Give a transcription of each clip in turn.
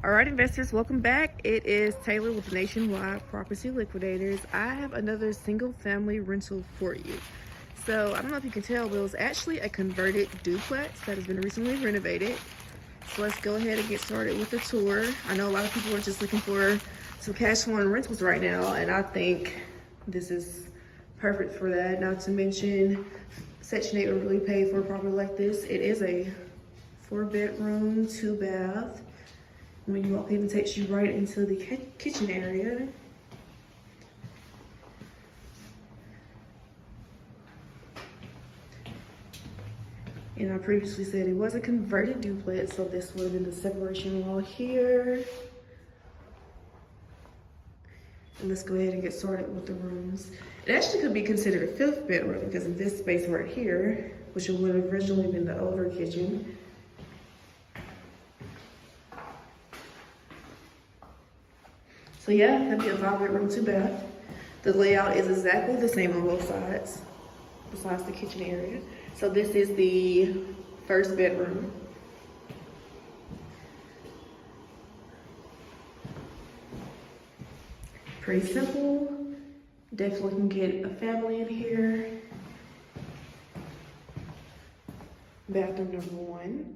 All right, investors, welcome back. It is Taylor with Nationwide Property Liquidators. I have another single family rental for you. So I don't know if you can tell, but it was actually a converted duplex that has been recently renovated. So let's go ahead and get started with the tour. I know a lot of people are just looking for some cash flowing rentals right now, and I think this is perfect for that. Not to mention, Section 8 would really pay for a property like this. It is a 4-bedroom, 2-bath. When you walk in, it takes you right into the kitchen area. And I previously said it was a converted duplex, so this would have been the separation wall here. And let's go ahead and get started with the rooms. It actually could be considered a 5th bedroom because of this space right here, which would have originally been the older kitchen. So yeah, that'd be a 5-bedroom, 2-bath. The layout is exactly the same on both sides, besides the kitchen area. So this is the 1st bedroom. Pretty simple. Definitely can get a family in here. Bathroom number 1.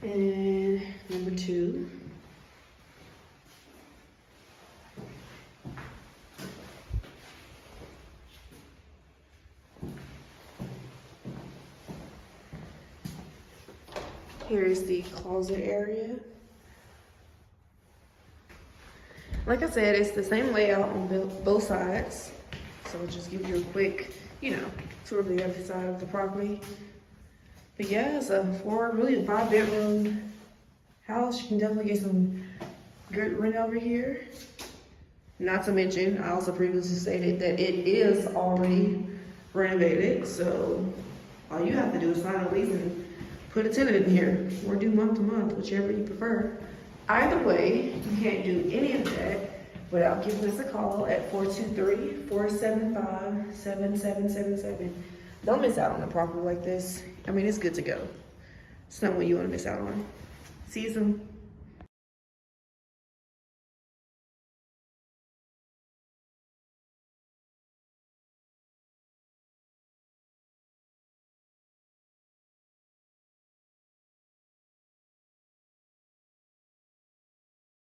And number 2. Here is the closet area. Like I said, it's the same layout on both sides. So I'll just give you a quick, tour of the other side of the property. But yeah, it's a 5-bedroom house. You can definitely get some good rent over here. Not to mention, I also previously stated that it is already renovated. So all you have to do is sign a lease and put a tenant in here, or do month to month, whichever you prefer. Either way, you can't do any of that without giving us a call at 423-475-7777. Don't miss out on a property like this. I mean, it's good to go. It's not what you want to miss out on. See you soon.